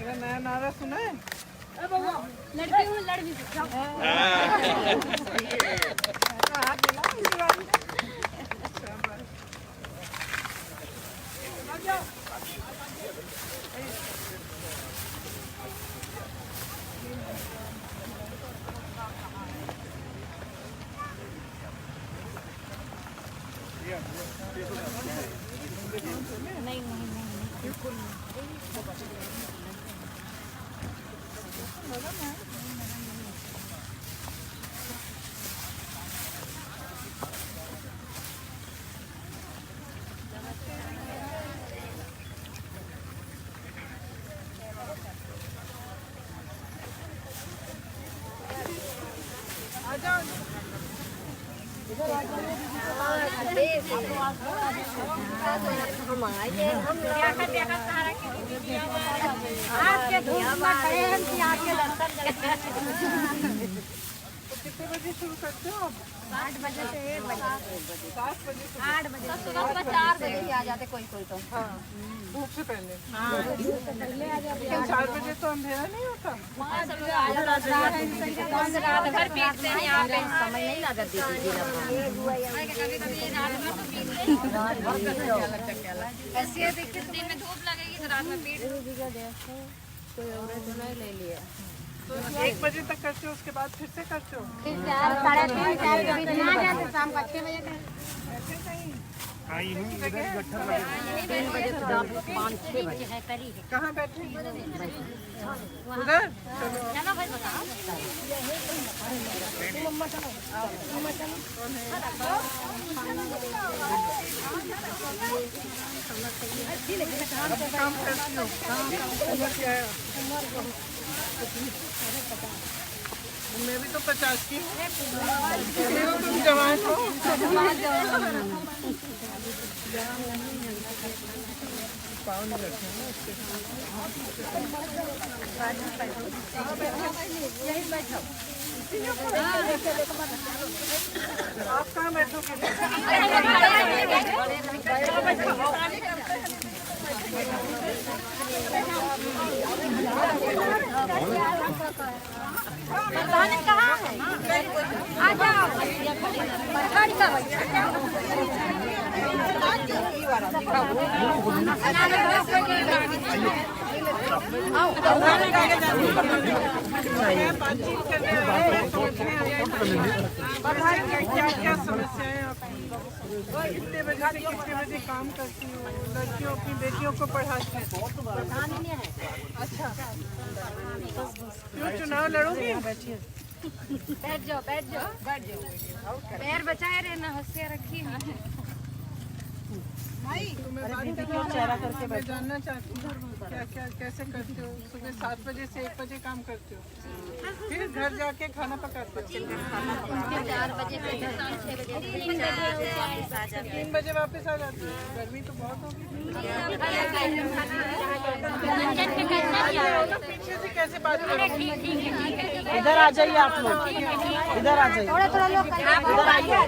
मेरा नया नारा सुना है? लड़की हूँ, लड़ भी सकता हूँ। नहीं नहीं नहीं कितने बजे शुरू करते हो? 8 बजे से 1 बजे। 7 बजे से 8 बजे सुबह 4 बजे ही आ जाते कोई कोई तो। हाँ, धूप से पहले। पहले आ जाते। 4 बजे तो अंधेरा नहीं होता। रात भर पीटते हैं यहाँ पे। समय नहीं लागत देती थी कभी-कभी रात में तो पीट ले। ऐसे देखिए दिन में धूप लगेगी तो रात में पीट कोई और ले लिया। तो 1 बजे तक करते हो, उसके बाद फिर से करते हो? फिर 4 साढ़े 3 4 के बीच में आ जाते, शाम को 6 बजे तक। ऐसे कहीं 3 बजे से 5-6 बजे है करी है। कहाँ बैठे? उधर? चलो भाई बताओ। काम करती हो? उम्र क्या है? मैं भी तो 50 की हूँ। तुम जवान हो। पाँव नहीं रखे ना उसके। आप कहाँ बैठोगे? कहाँ है? आ जाओ। बातचीत करने क्या क्या समस्याएं आपकी? कितने बजे से कितने बजे काम करती हो? लड़कियों की बेटियों को पढ़ाती हो? अच्छा, क्यों चुनाव लड़ोगी? बैठ जाओ बैठ जाओ बैठ जाओ। पैर बचाए रहना, होशियार रखिए। चेहरा करके मैं जानना चाहती हूँ क्या क्या कैसे करते हो? सुबह 7 बजे से 1 बजे काम करते हो, फिर घर जाके खाना पकाते हो, 4 बजे से 6 बजे 3 बजे वापस आ जाते हो। गर्मी तो बहुत होगी। पीछे से कैसे बात करो? इधर आ जाइए आप लोग, इधर आ जाइए, थोड़ा थोड़ा लोग इधर आइए,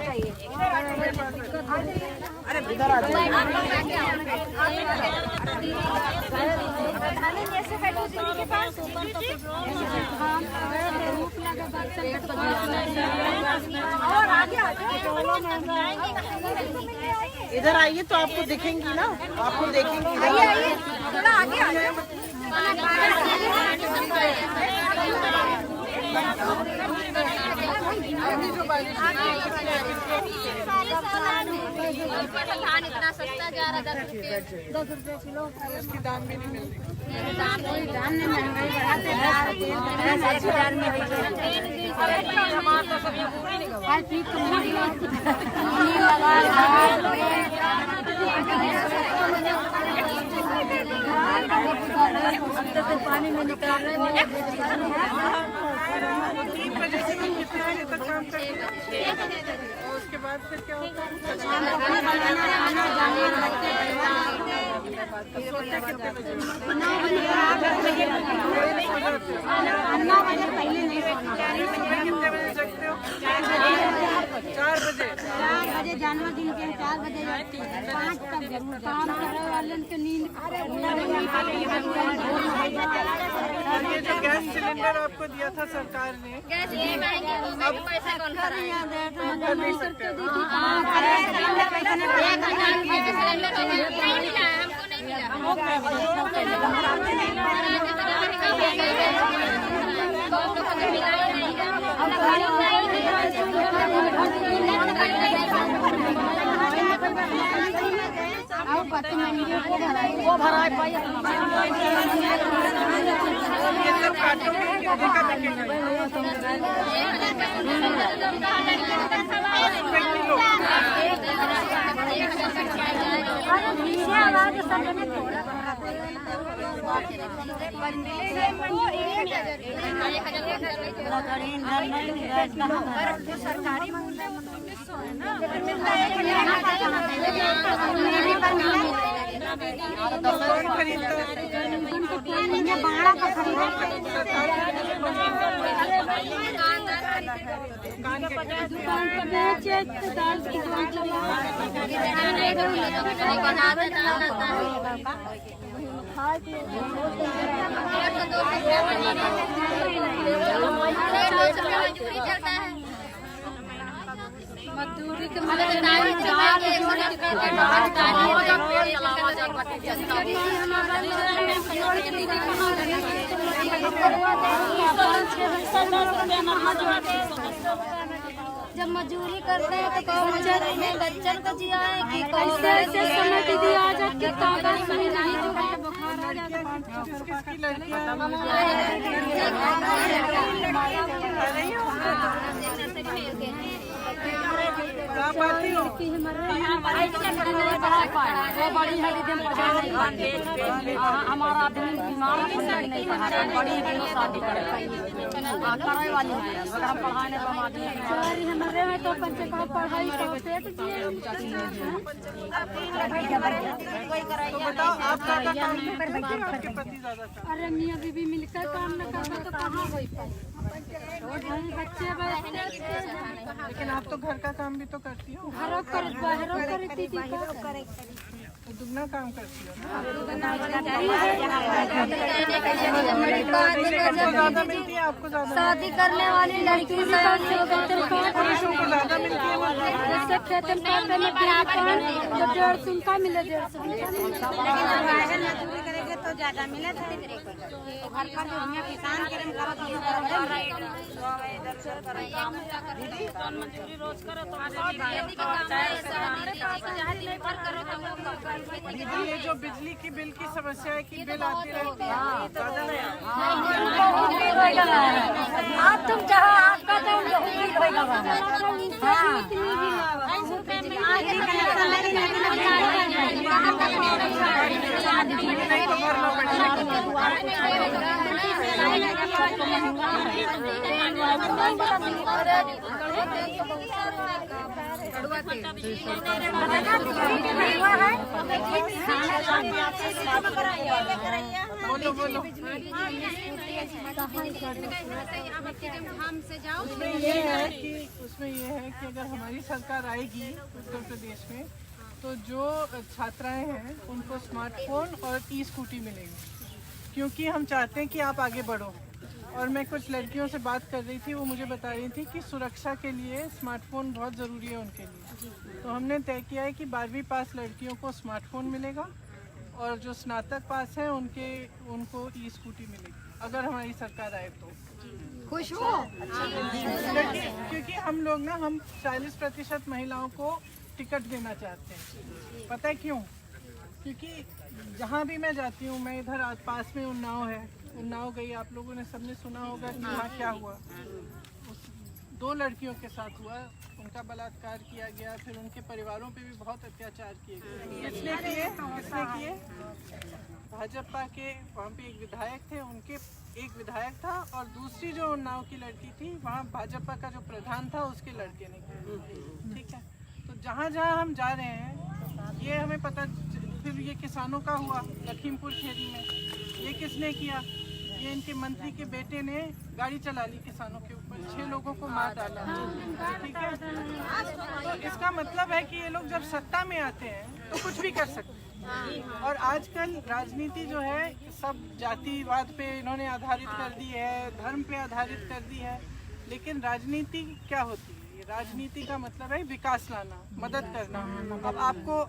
इधर आ जाइए। इधर आइए तो आपको दिखेंगी ना, आपको देखेंगी। थोड़ा आगे आ जाओ। इतना सस्ता जा रहा 10 रुपये किलो। इसकी दाम भी नहीं मिलती। दाम ने महंगाई बढ़ाते पानी में निकाल रहे हैं। 3 बजे से कितने बजे तक काम करते हो? और उसके बाद फिर क्या होता है? सोते कितने बजे? 9 बजे पहले नहीं सोना। सुबह कितने बजे जगते हो? 4 बजे। 4 बजे जन्मदिन के 4 बजे 5 तक काम करने वाले की नींद सिलेंडर आपको दिया था सरकार ने, गैस ये महंगी हो गई, पैसा कौन भराएगा? भर नहीं सकते। सिलेंडर नहीं मिला है, हमको नहीं मिला। बहुत लोगों को मिला ही नहीं है। वो भरा है पाई ये सब काटों में कितने का बिकेगा? 1000 सरकारी मूल्य 1900 है ना, मिलता है मजदूरी के जब मजदूरी करते हैं तो बच्चन को जिया है कि कैसे ऐसे समय की दिया जाए कि कागज में नहीं जो बुखार आ जाता हमारा आदमी बीमार नहीं बड़ी शादी करे वाली पढ़ाने हमारे में तो बच्चे का पढ़ाई बताओ आप क्या काम आपके पति ज्यादा? अरे मियाँ बीबी मिलकर काम न करते तो कहाँ हो पाए बच्चे लेकिन आप तो घर का काम भी तो करती हो, तो दुगना काम करती हो ना। ज्यादा मिलती है आपको? ज्यादा शादी करने वाली लड़की पुरुषों को ज्यादा मिलती है? जैसे खेतन पाते में तो 150 का मिले 150 करेंगे तो ज्यादा मिले घर पर जो किसान मजदूरी रोज करो तो ये जो बिजली की बिल की समस्या है कि बिल आती रहती है, आप तुम जहाँ आपका तो बोलो बोलो। उसमें ये है कि अगर हमारी सरकार आएगी उत्तर प्रदेश में तो जो छात्राएं हैं उनको स्मार्टफोन और ई स्कूटी मिलेगी, क्योंकि हम चाहते हैं कि आप आगे बढ़ो। और मैं कुछ लड़कियों से बात कर रही थी, वो मुझे बता रही थी कि सुरक्षा के लिए स्मार्टफोन बहुत ज़रूरी है उनके लिए। तो हमने तय किया है कि 12वीं पास लड़कियों को स्मार्टफोन मिलेगा और जो स्नातक पास हैं उनको ई स्कूटी मिलेगी अगर हमारी सरकार आए तो। खुश हो? क्योंकि हम लोग ना 40% महिलाओं को टिकट देना चाहते हैं। पता है क्यों? क्योंकि जहाँ भी मैं जाती हूँ, मैं इधर पास में उन्नाव है, उन्नाव गई, आप लोगों ने सबने सुना होगा कि वहाँ क्या हुआ। 2 लड़कियों के साथ हुआ, उनका बलात्कार किया गया, फिर उनके परिवारों पे भी बहुत अत्याचार किए गए। किसने किए? भाजपा के वहाँ पे एक विधायक थे, उनके एक विधायक था और दूसरी जो उन्नाव की लड़की थी वहाँ भाजपा का जो प्रधान था उसके लड़के ने किया। ठीक है, तो जहाँ जहाँ हम जा रहे हैं ये हमें पता। फिर ये किसानों का हुआ लखीमपुर खीरी में, ये किसने किया? ये इनके मंत्री के बेटे ने गाड़ी चला ली किसानों के ऊपर, 6 लोगों को मार डाला। ठीक है, तो इसका मतलब है कि ये लोग जब सत्ता में आते हैं तो कुछ भी कर सकते हैं। और आजकल राजनीति जो है सब जातिवाद पे इन्होंने आधारित कर दी है, धर्म पे आधारित कर दी है। लेकिन राजनीति क्या होती है? राजनीति का मतलब है विकास लाना, मदद करना। अब आपको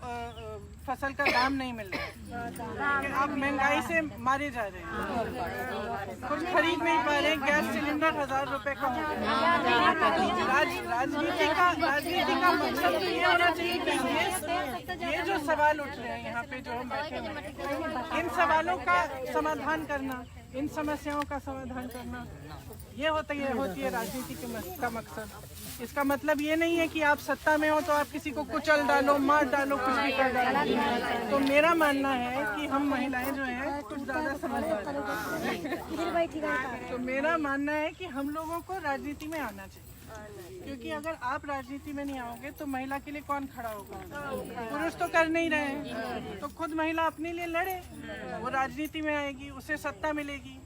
फसल का दाम नहीं मिल रहा है, लेकिन आप महंगाई से मारे जा रहे हैं, कुछ खरीद नहीं पा रहे हैं, गैस सिलेंडर 1000 रुपए का हो गया। राजनीति का मकसद ये होना चाहिए कि ये जो सवाल उठ रहे हैं यहाँ पे जो हम बैठे हैं, इन सवालों का समाधान करना, इन समस्याओं का समाधान करना, ये होती है राजनीति का मकसद। इसका मतलब ये नहीं है कि आप सत्ता में हो तो आप किसी को कुचल डालो, मार डालो, कुछ भी कर डालो। तो मेरा मानना है कि हम महिलाएं जो हैं कुछ ज़्यादा समझदार हैं। तो मेरा मानना है कि हम लोगों को राजनीति में आना चाहिए, क्योंकि अगर आप राजनीति में नहीं आओगे तो महिला के लिए कौन खड़ा होगा? पुरुष तो कर नहीं रहे हैं, तो खुद महिला अपने लिए लड़े, वो राजनीति में आएगी, उसे सत्ता मिलेगी,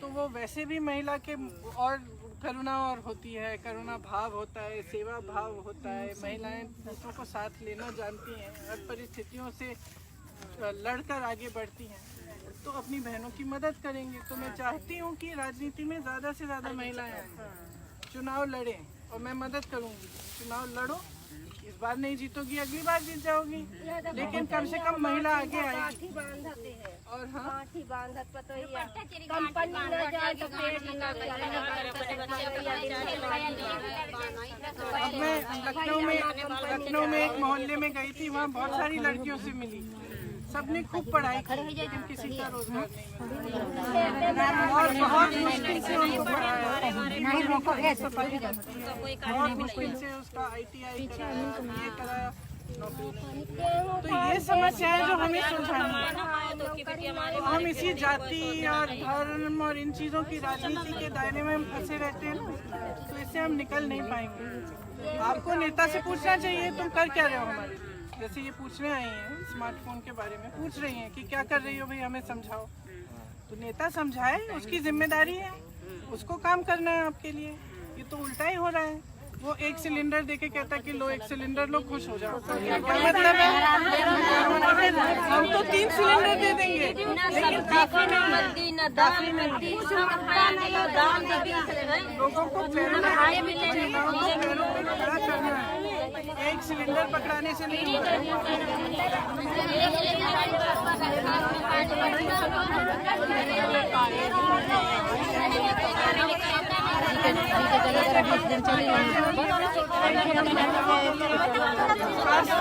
तो वो वैसे भी महिला के और करुणा और होती है, करुणा भाव होता है, सेवा भाव होता है। महिलाएं दूसरों को साथ लेना जानती हैं, हर परिस्थितियों से लड़कर आगे बढ़ती हैं, तो अपनी बहनों की मदद करेंगे। तो मैं चाहती हूँ कि राजनीति में ज़्यादा से ज़्यादा महिलाएं आएं, चुनाव लड़ें, और मैं मदद करूँगी। चुनाव लड़ो, इस बार नहीं जीतोगी, अगली बार जीत जाओगी, लेकिन कम से कम महिला आगे आएगी। और हाँ, अब मैं लखनऊ में एक मोहल्ले में गई थी, वहाँ बहुत सारी लड़कियों से मिली, सबने खूब पढ़ाई की, लेकिन किसी का रोजगार नहीं, और बहुत मुश्किल से उनको पढ़ाया, बहुत मुश्किल से उसका ITI कराया, ये कराया, तो ये समस्याएं जो हमें सुलझानी है। हम इसी जाति और धर्म और इन चीज़ों की राजनीति के दायरे में हम फंसे रहते हैं, तो इससे हम निकल नहीं पाएंगे। आपको नेता से पूछना चाहिए तुम कर क्या रहे हो हमारे लिए। जैसे ये पूछने आई हैं, स्मार्टफोन के बारे में पूछ रही हैं कि क्या कर रही हो भाई, हमें समझाओ। तो नेता समझाए, उसकी जिम्मेदारी है, उसको काम करना है आपके लिए। ये तो उल्टा ही हो रहा है, वो एक सिलेंडर देके कहता है कि लो एक सिलेंडर लो, खुश हो जाओ। क्या मतलब है? हम तो 3 सिलेंडर दे देंगे, लेकिन लोगों को पैरों पे खड़ा करना है, एक सिलेंडर पकड़ाने से नहीं होगा।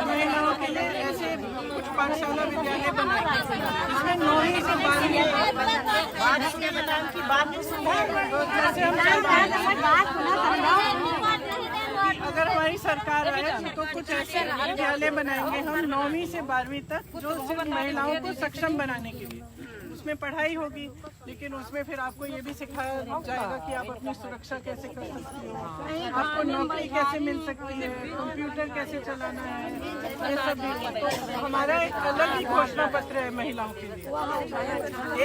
महिलाओं के लिए ऐसे कुछ पाठशाला विद्यालय बनाए जिसमें 9वीं से 12वीं अगर हमारी सरकार आए तो कुछ ऐसे विद्यालय बनाएंगे हम 9वीं से 12वीं तक, जो सिर्फ महिलाओं को सक्षम बनाने के लिए। उसमें पढ़ाई होगी, लेकिन उसमें फिर आपको ये भी सिखाया जाएगा कि आप अपनी सुरक्षा कैसे कर सकती हो, आपको नौकरी कैसे मिल सकती है, कंप्यूटर कैसे चलाना है, ये सब भी। तो हमारा एक अलग ही घोषणा पत्र है महिलाओं के लिए,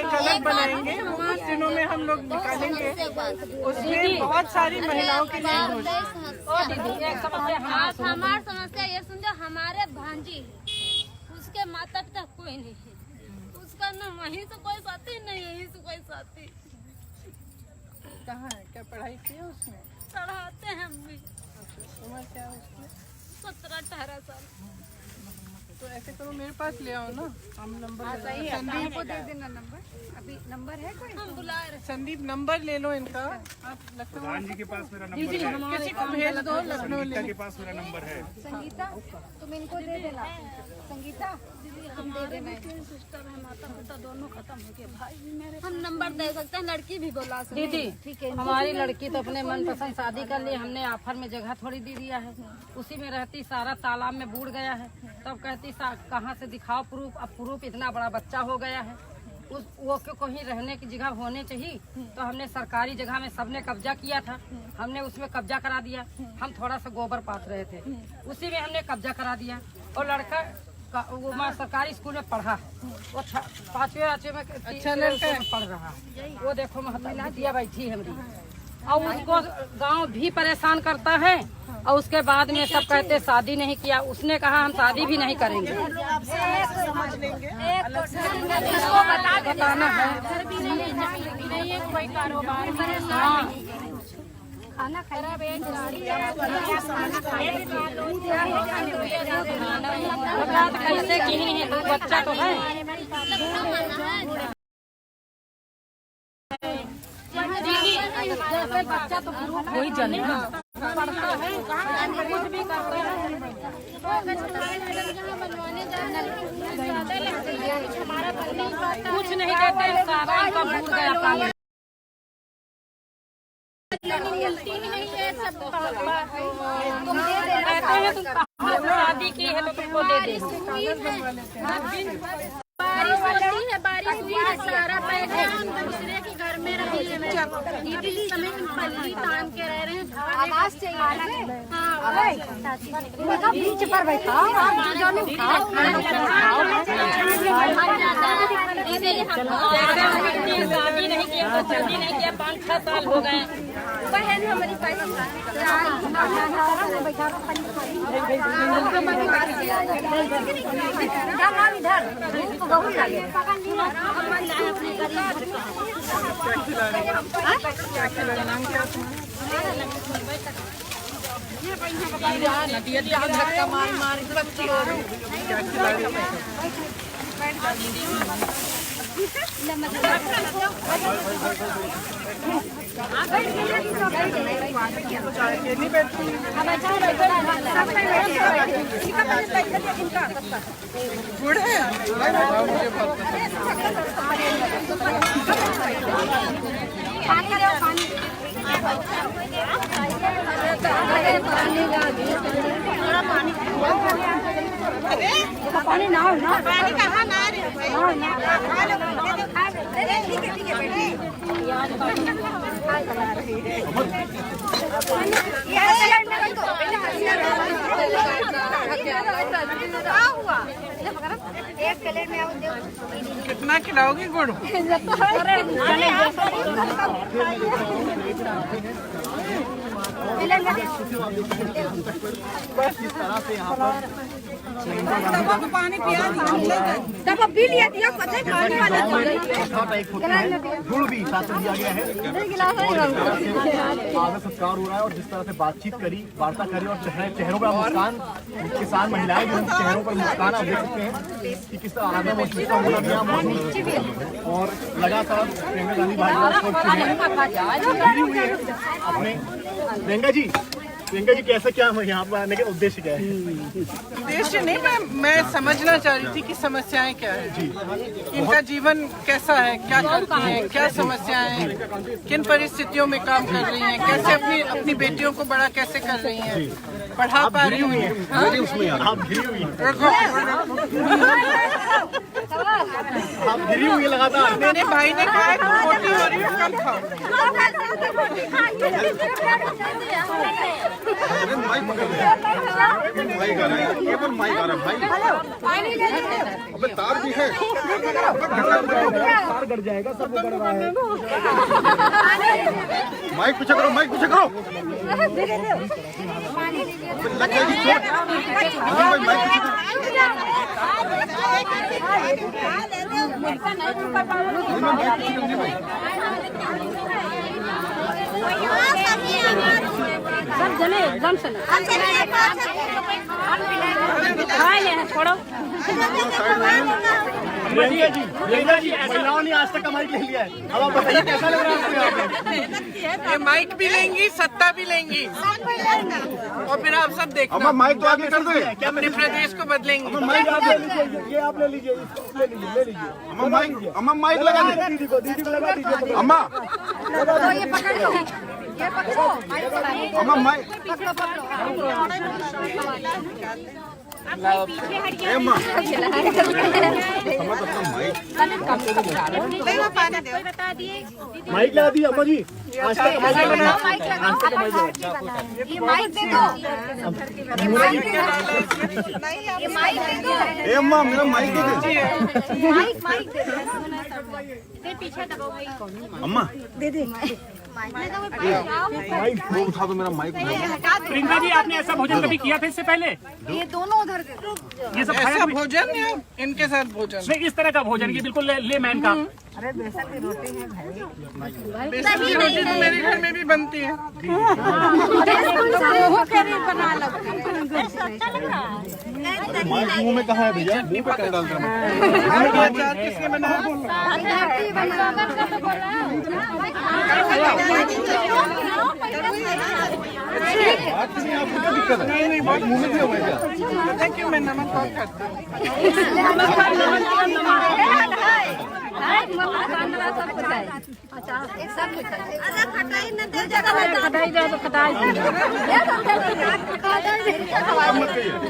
एक अलग बनाएंगे, वो कुछ दिनों में हम लोग निकालेंगे। उसमें बहुत सारी महिलाओं के लिए हमारी समस्या ये समझो, हमारे भांजी उसके माता पिता कोई नहीं है, उसका न वहीं से कोई साथी नहीं, यहीं से कोई साथी। कहाँ है? क्या पढ़ाई की है उसने? पढ़ाते हैं हम भी। उम्र क्या है उसकी? 17-18 साल। तो ऐसे करो, मेरे पास ले आओ ना, हम नंबर संदीप को दे देना नंबर। अभी नंबर है कोई? हम बुला रहे। संदीप नंबर ले लो इनका। आप लखनऊ जी के पास मेरा नंबर है, किसी को भेज दो, लखनऊ ले के पास मेरा नंबर है। संगीता तुम इनको दे देना। संगीता तुम दे देना। सिस्टर है, माता पिता दोनों खत्म हो गए, भाई भी मेरे। हम नंबर दे सकते हैं, लड़की भी बुला सकते हैं। दीदी ठीक है, हमारी लड़की तो अपने मनपसंद शादी कर ली, हमने ऑफर में जगह थोड़ी दे दिया है, उसी में रहती, सारा तालाब में बूढ़ गया है। तब कहती कहाँ से दिखाओ प्रूफ, अब प्रूफ इतना बड़ा बच्चा हो गया है, उस वो को कहीं रहने की जगह होने चाहिए। तो हमने सरकारी जगह में सबने कब्जा किया था, हमने उसमें कब्जा करा दिया। हम थोड़ा सा गोबर पात रहे थे, उसी में हमने कब्जा करा दिया। और लड़का वो सरकारी स्कूल में पढ़ा, वो 5वीं में अच्छा लड़का है, पढ़ रहा है। वो देखो महतिया बैठी है हमारी, और उसको गांव भी परेशान करता है। और उसके बाद में सब कहते शादी नहीं किया। उसने कहा हम शादी भी नहीं करेंगे। बताना है खाना कैसे की है, दो बच्चा तो है। जैसे बच्चा तो कोई जाने पढ़ता है, कुछ भी करता है। कुछ नहीं देते, सारा इनका भूल गया काम। कहते हैं तुम शादी की है तो तुमको दे दे। बारिश होती है, बारिश हुई है, सारा पैसे हम दूसरे के घर में रही है। इसी समय हम पल्ली तान के रह रहे हैं। आवाज चाहिए। हाँ, बीच पर बैठा शादी नहीं किया तो शादी नहीं किया, 5-6 साल हो गए। बहन हमारी इधर बहुत लगे धक्का मार मार बच्ची गुड़ है। पानी ना पानी कहाँ ना एक प्लेट में कितना खिलाओगी गुड़? पानी पिया तब पी लिया दिया पता है खाने वाला गुड़ भी साथ में दिया गया है। आदर सत्कार हो रहा है और जिस तरह से बातचीत करी, वार्ता करी और चेहरों पर मुस्कान, किसान महिलाएं जो उनके चेहरों पर मुस्कान आप देख सकते हैं कि किस तरह आदर और शिक्षा होना भी मौजूद और लगातार प्रियंका गांधी भाजपा अपने प्रियंका जी कैसे क्या यहाँ पर आने का उद्देश्य क्या है? उद्देश्य नहीं, मैं समझना चाह रही थी कि समस्याएं क्या है, इनका जीवन कैसा है, क्या करती हैं, क्या समस्याएं हैं, किन परिस्थितियों में काम कर रही हैं, कैसे अपनी बेटियों को बड़ा कैसे कर रही हैं, पढ़ा पा रही हुई हैं। आप घिरी हुई है लगातार। मेरे भाई ने कहा कि मोटी हो रही है, कम खाओ। माइक आ रहा है, केवल माइक आ रहा है भाई। अबे तार भी है, तार कट जाएगा सब गड़ रहा है। माइक पीछे करो, माइक पीछे करो। लग जाएगी चोट। भाई माइक पीछे सब जने एकदम से छोड़ो। प्रियंका जी महिलाओं ने आज तक का माइक ले लिया है, अब आप बताइए कैसा लग रहा है आपको यहाँ पे? ये माइक भी लेंगी, सत्ता भी लेंगी और फिर आप सब देखना। अम्मा माइक तो आगे कर दो, क्या अपने प्रदेश को बदलेंगे। माइक आप ले लीजिए, ये आप ले लीजिए, इसको ले लीजिए। अम्मा माइक लगा दीजिए, दीदी को लगा दीजिए। अम्मा ये पकड़ लो, ये पकड़ो, अम्मा माइक अम्मा माइक लगा दी अम्मा जी। आज तक ये माइक दे दो, ये माइक दे दो। अम्मा मेरा माइक दे दे। माइक दे दो, अम्मा दे दे। वो उठा दो मेरा माइक। प्रियंका जी, आपने ऐसा भोजन कभी किया था इससे पहले? ये दोनों उधर के ये सब ऐसा खाया कभी? भोजन या इनके साथ भोजन? नहीं, इस तरह का भोजन, ये बिल्कुल ले मैन का। बेसन की रोटी तो मेरे घर में भी बनती है। माइक मुंह में कहाँ है भैया? मुंह पे क्या डालते हैं? अचार किसने बनाया? बात नहीं, आपको क्या दिक्कत है? नहीं, बात मुंह में दिया हुआ है क्या? पता है क्यों मैं नमक कम खाती हूँ?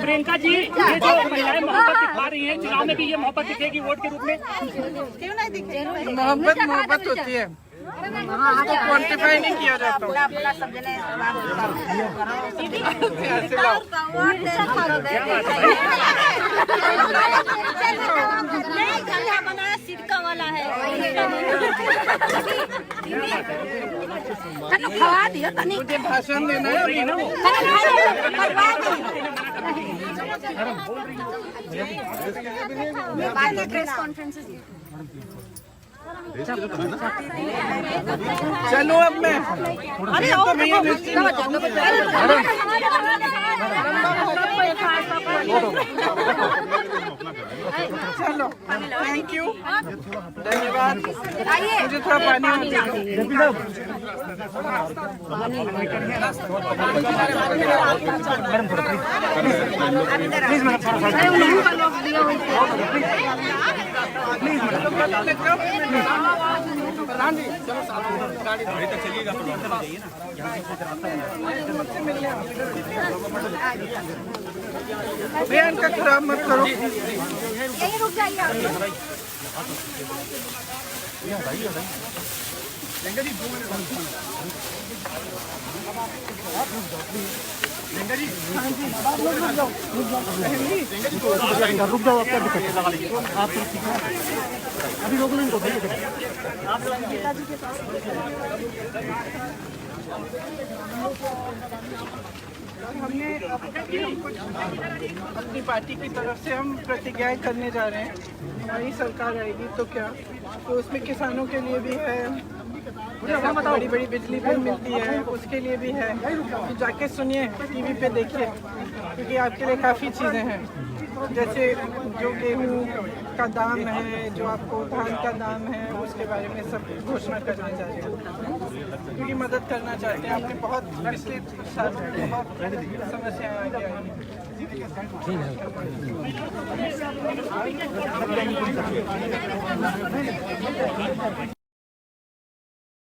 प्रियंका जी, ये जो महिलाएं मोहब्बत दिखा रही हैं, चुनाव में भी ये मोहब्बत दिखेगी वोट के रूप में? मोहब्बत होती है, उसको क्वांटिफाई नहीं किया जाता। ऐसे लाओ। सिरका वाला है। मुझे भाषण देना है अभी ना। चलो अब मैं तो भैया चलो, थैंक यू, धन्यवाद। मुझे थोड़ा पानी बयान का खराब मत करो। यही रुक जाइए आप। रुक जाओ, आपका दिक्कत है, लगा लीजिए आप। अभी रोक लेंगे तो हमने अपनी पार्टी की तरफ से हम प्रतिज्ञाएं करने जा रहे हैं। हमारी सरकार आएगी तो क्या, तो उसमें किसानों के लिए भी है, बड़ी बड़ी बिजली बिल मिलती है उसके लिए भी है। तो जाके सुनिए, टीवी पे देखिए, क्योंकि आपके लिए काफ़ी चीज़ें हैं, जैसे जो गेहूँ का दाम है, जो आपको धान का दाम है, उसके बारे में सब घोषणा करने जा रहे हैं, क्योंकि मदद करना चाहते हैं। आपने बहुत पिछले साल बहुत समस्याएं आगे आई।